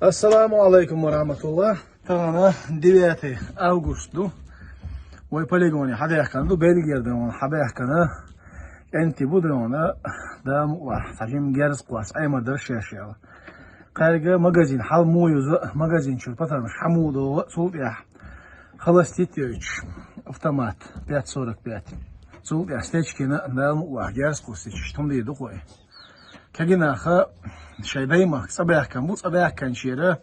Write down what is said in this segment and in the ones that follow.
Assalamu alaikum wa rahmatullah. Tana 9 августа. Ой полигоне хадяхканду Бельгияда он хабяхкана انت بودرونا دام وحجم جرز قواس اي مدر شاشيال قارجة مجازين حال مويوز مجازين شو بطل مش حمودو صوب يا خلاص تيتيوش автомат 545 صوب يا ستيج كنا دام وجرز قوستيش تمدي دقوي كجنا خا شيء دايما صباح كان بوت صباح كان شيرة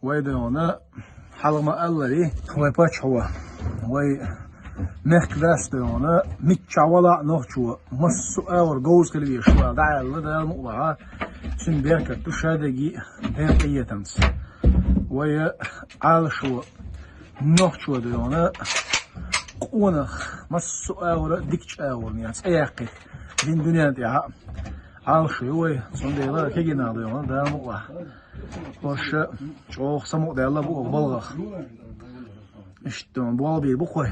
ويدونا حال ما الله لي هو باتش هو مخلاص دهونه میچوالا نوچو مسو اور گوز کلی شو دعال ده مقطع سن بيرك تشادگی هيئتنس ويا عال شو نوچو دهونه قونخ مسو اور ديكش اور يعني اياقي دين دنيا دي عال شو وي سن ديلا كينا دهونه ده مقطع باش شو سمو ده الله بو بلغ اشتون بوابي بخوي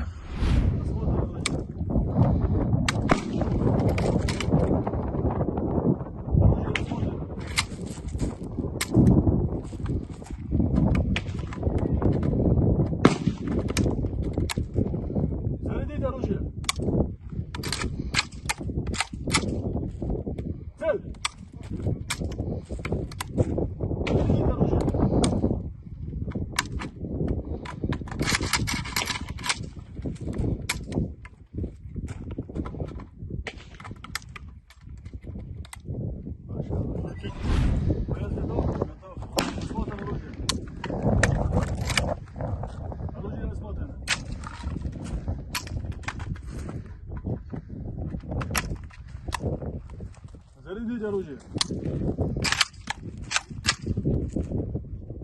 Зарядить оружие.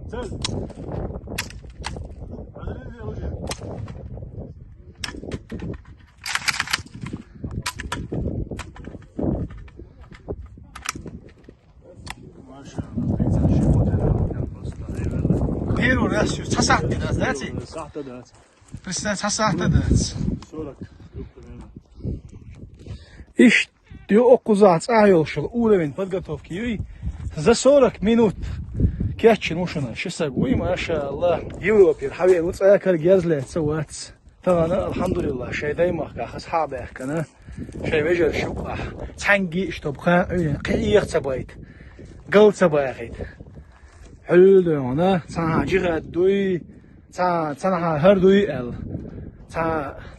Цель. Разрядить оружие. Первый раз все, сосать да, знаете? Представь, сосать да. 40. Ищ. Дю окузац айолшил уровень подготовки за 40 минут كاتشن وشنا شو سوي ما شاء الله يوروبير حبيبي وتساكل جازله سوات طبعا الحمد لله شيء دايما اصحابه كنا شيء بيجر شو تانجي اشتبخا قيق تبايت قول تبايت حلو دونا تاجي دوي تا هردوي ال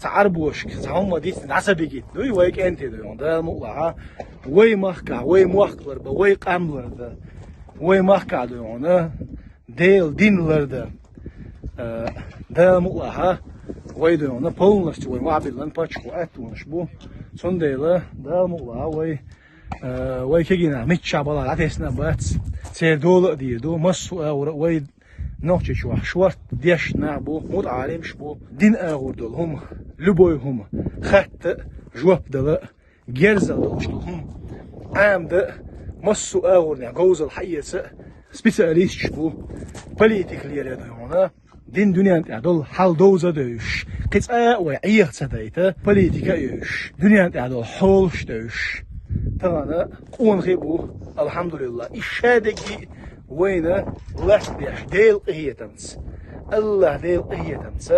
تعربوش هم دي عصبي دوي ويك انت دوي ده مقلعه وي مخكع وي موخلر وي قاملر ده وي مخكع دوي ديل دينلر ده مقلعه وي دوي بولنس وي معبلن باتش واتونش بو صنديله ده مقلعه وي كيجينا متشابلا عتسنا بات سيدول ديدو مسو وي نوچه شو شورت ديش نابو مود عالم شبو دين اغوردل هم لبوي هم خط جواب دل جرزل هم عام ده مسو اغورنا جوز الحيس سبيسياليست شبو بوليتيكلي هنا دين دنيا تعدل حال دوزه دوش قطعه وعيه سدايته بوليتيكا يوش دنيا تعدل حولش دوش طبعا قون غيبو الحمد لله الشادقي وين لحديش ديل قهيتنس الله ديل قهيتنس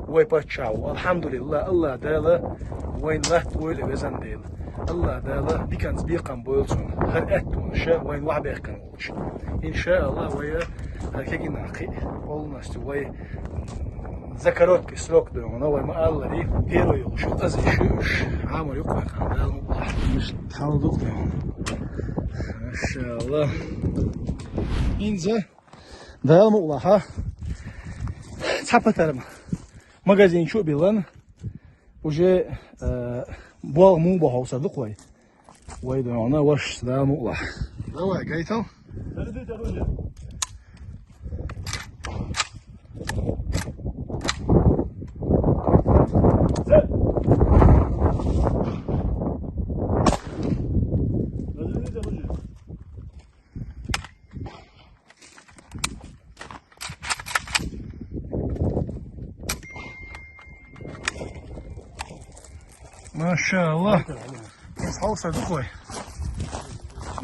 ويباتشاو الحمد لله الله داله وين لحد ويل وزن ديل الله داله دي كانت بيقام بولسون هرقتون شا وين واحد يحكم ان شاء الله ويا كيجي نحكي قولنا وي ذكرت كسلوك دونا وي ما الله دي بيرو يوش ازي شوش عامل يقوى كان دال مش تحاول دونا ما شاء الله İnce dayal muğlaha çapatarım magazin şu bilen уже бал му бахауса дуквай вай да она ваш дayal muğlah давай гайтал ما شاء الله. حوصة دخوي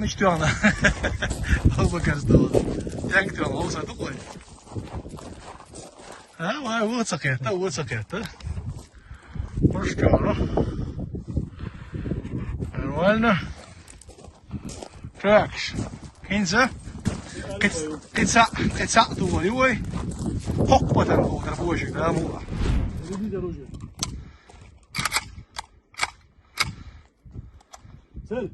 60 tane. Al bakarız da var. Yank tane olsa da koy. Ha, var bu saketta, bu saketta. Hoş tane. Нормально. Так, кинза. Кица думаю, хок потом будет рабочий, да, мула. Ведите оружие. Цель.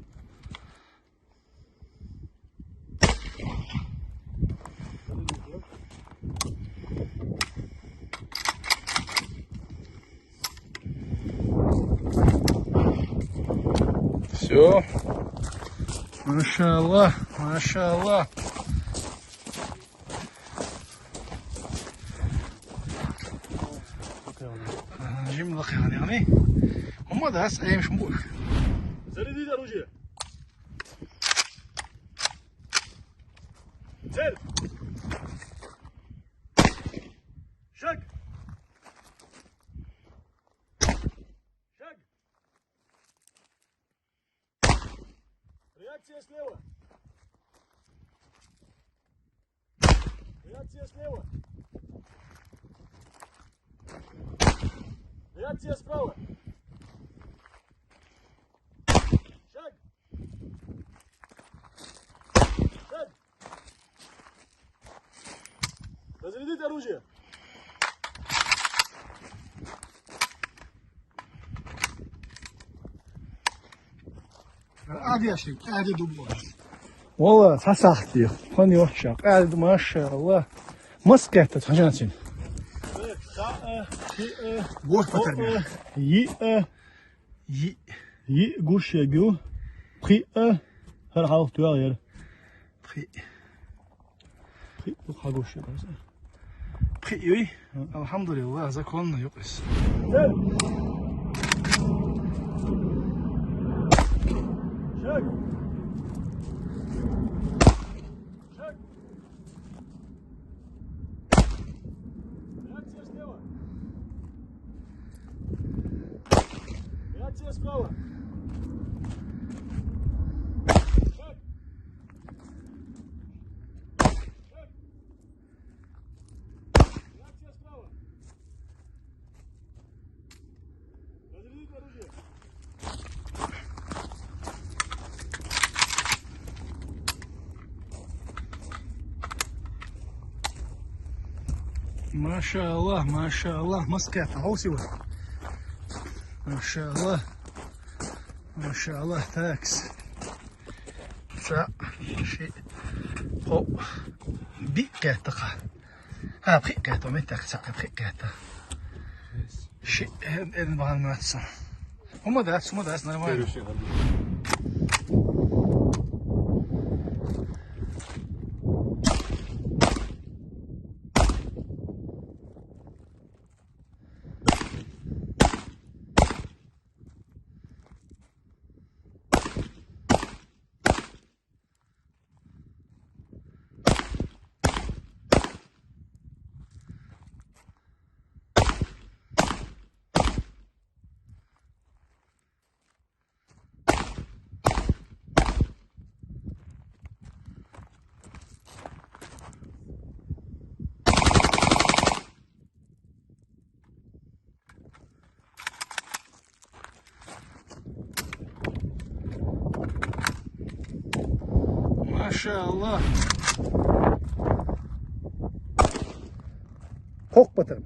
Все. Машаллах, машаллах. جيم لقي يعني هم داس اي مش مبوك. Зарядите оружие. Цель. Шаг. Шаг. Реакция слева. Реакция слева. Реакция справа. Шаг. Шаг. Разрядить оружие. عادي يا شيخ عادي دبور والله فسختي خلني وحشة قاعد ما شاء الله مسكت تحجنتين قوش بترمي Yi gauche go. Pris her halv du er. Pris à gauche comme ça. Pris oui alhamdulillah هذا كلنا يقص Шаг. Реакция слева. Реакция справа. Шаг. Шаг. Реакция справа. Разрядить оружие. ما شاء الله ما شاء الله مسكت عوسي ما شاء الله ما شاء الله تاكس شيء هو بيكاتقة ها بيكاتو متى ساعة بيكاتة شيء إذن بعد ما تصل هم داس نرمي ما شاء الله فوق بتر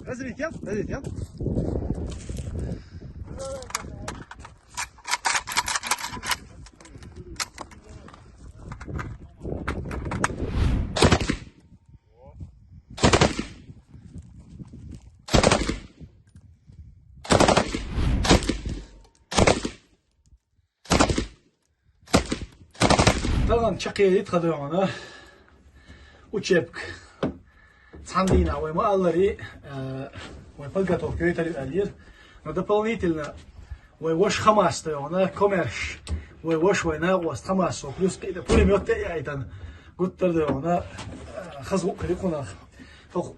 نزلت يلا طبعا شقية يتخذوا معنا وتشبك تحمدينا وما الله ويبلغ كريت الألير ندبلني تلنا ويوش خماس تيونا كوميرش ويوش ويناغوس خماس وبلوس كده كل ميوت أيضا قلت تردونا خزو كريكونا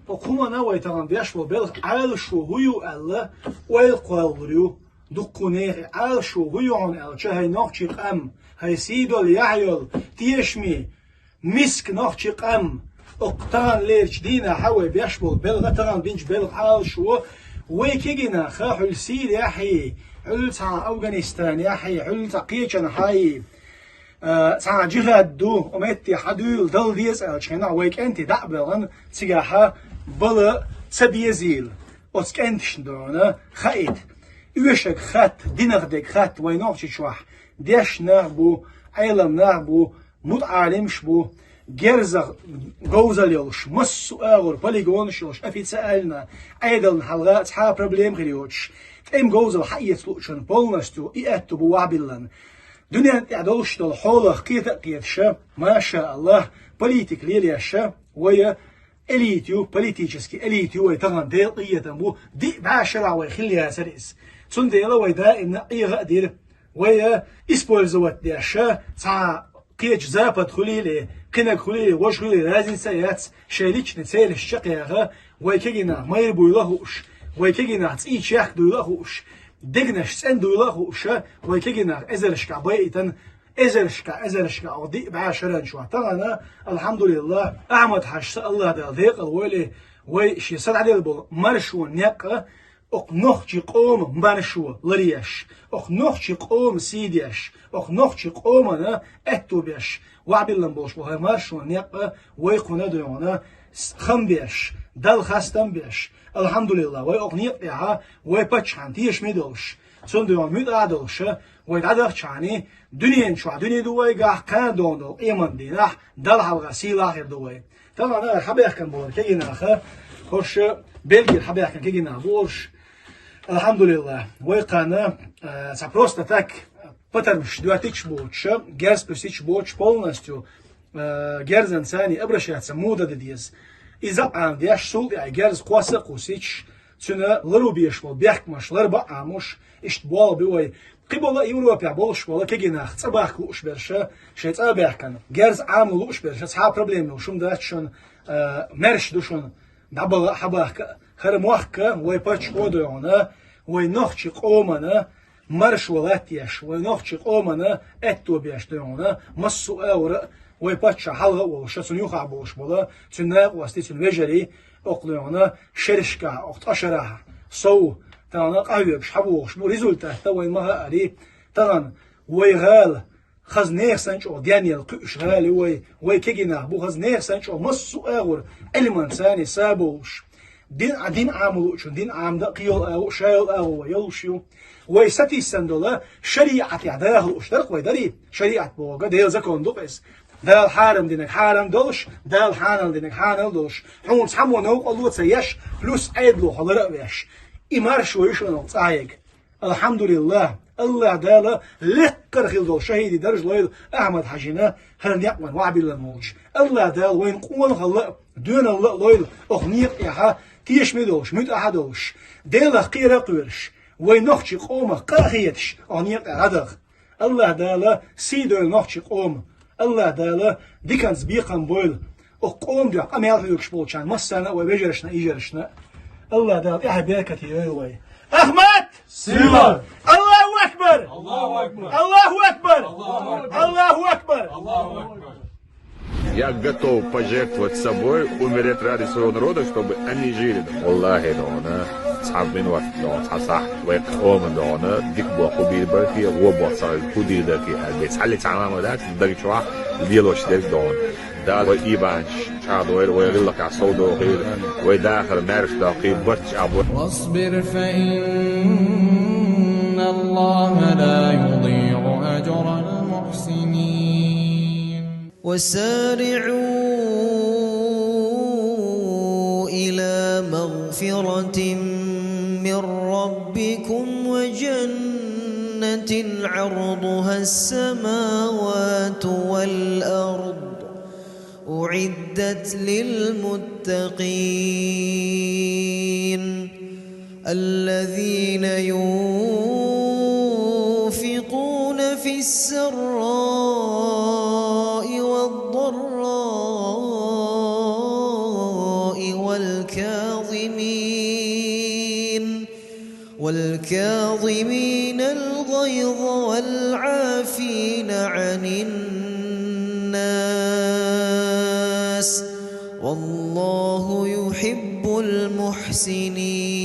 فقوما نوى تغن بيشبه بلغ عال شو هيو الله ويقولريو دقونيغ عال شو هيو عن الشهي نوخشيق هاي سيدو ليعيول تيشمي مسك نوخشيق اقتان ليرش دينا حوي بيشبه بلغ تغن بينش بلغ عال شو ويكيجنا خاحو السيد يحي علتا أفغانستان يحي علتا قيشن حي تاع جهاد دو ومتي حدول دل ديز الشينا ويك انت دعبلن تيجاها بلا تبيزيل وتك انت شندونا خايت يوشك خات دينغدك خات وينوخش شوح ديش نابو عيلم نابو متعالمش بو جرزة جوزل يلش مس أغر بليجون شلش أفيد سألنا أيضا حلقات حا بروبليم غريوتش تيم جوزل حيت لوشن بولنستو إيأتو بوابلن دنيا تعدلش دل حوله قيت شا ما شاء الله بوليتيك ليليا شا ويا إليتيو بوليتيكسكي إليتيو ويتغن ديل قية بو دي بعشرة ويخليها سريس تون ديلا ويدا إن أي غدير ويا إسبولزوات دي شا تاع قيت زابط خليلي قناك خليلي وش خليلي لازم سيات شاليش نتسيل الشقيغة ويكينا ما يربويلهوش ويكينا تسيش ياخدويلهوش دقنش سندويلهوش ويكينا إزرشكا بايتن إزرشكا أودي بعشرة شو ترانا الحمد لله أحمد حش الله دالديق الويلي ويشي صد عليه البول مرشو نيقة نخشي قوم مرشو لريش نخشي قوم سيديش نخشي قوم أنا أتوبيش وعبيلن بوش وهي مرشو نيقة ويقونا دونا خمبيش دل خستم بيش الحمد لله ويقنيق يها ويبتشان تيش ميدوش سندون ميد عدوش ويدعدخ شاني دنيا شو دنيا دوي قاح كان دونو إيمان ديناح دل حلقة سيلا آخر دوي طبعا أنا حبيح كان بور كيجينا أخا خش بلجي حبيح كان كيجينا بورش الحمد لله ويقانا سبروستا تاك بترمش دواتيش بوتش جرس بسيتش بوتش полностью جرزن ثاني обращаться مودا ديز إذا عنديش سول يعني جرز قواسة قوسيتش تنا لروبيش ولا بيحكمش لربع عموش إشتبال بيوي قبل يوروبيا بولش ولا كيجينا صباح كوش برشة شيء صباح كان جرز عامل وش برشة صعب بروبلم وشون داشون مرش دوشون دبل حباك خرم وحكة ويبتش وديونا وينخش قومنا مرش ولاتيش وينخش قومنا اتوبيش ديونا مسو أور ويبتش حلقة وشتون يخع بوش بولا تناق واستيتون وجري أقليونا شرشكا أقتشرها سو تانا قايبش حبوش بو ريزولتا توين ما أري تغن ويغال خزنير سانشو دانيال قش غالي وي كيجينا بو خزنير سانشو مسو أور علما ثاني سابوش دين عاملوش دين عام دا قيل أو شايل أو يلشيو ويستي سندولا شريعة يعداه اشترق ويدري شريعة بوغا ديل زكون دوبس دال حارم دينك حارم دولش دال حانل دينك حانل دولش حون سحمو نوق الله تسيش فلوس عيدلو حضر بيش إمار شويش ونطايق الحمد لله الله دالا لقر خيل دول شهيدي درج لويل أحمد حجينا هرن يقوان وعبيل الموج الله دال وين قوان خلا دون الله لويل أغنيق يحا تيش ميدوش ميت أحدوش دالا قيرا قويرش وين نخشي قومة قاخيتش أغنيق أعدغ الله دالا سيدو نخشي قوم الله دالا ديكانز بيقان بويل قوم ديق أمي ألف يوكش بولشان مسانا وبيجرشنا إيجرشنا الله دالا إحي بيكتي يوي أحمد سيلا الله أكبر الله أكبر الله أكبر الله أكبر الله أكبر Я готов пожертвовать собой, умереть ради своего народа, чтобы они жили. Аллахи дона, цабин ват дона, цасах, век оман дона, дик баху бирбарки, вобасал кудир даки, бец хали цамам дак, дагчва, дилош дек дон. دا وإيبانش شادوير ويغلق عصودو غير ويداخل مارش داقي برتش عبور واصبر فإن الله لا يضيع أجر المحسنين وسارعوا إلى مغفرة من ربكم وجنة عرضها السماوات والأرض أعدت للمتقين الذين ينفقون في السراء والضراء والكاظمين الغيظ والعافين عن الناس والله يحب المحسنين.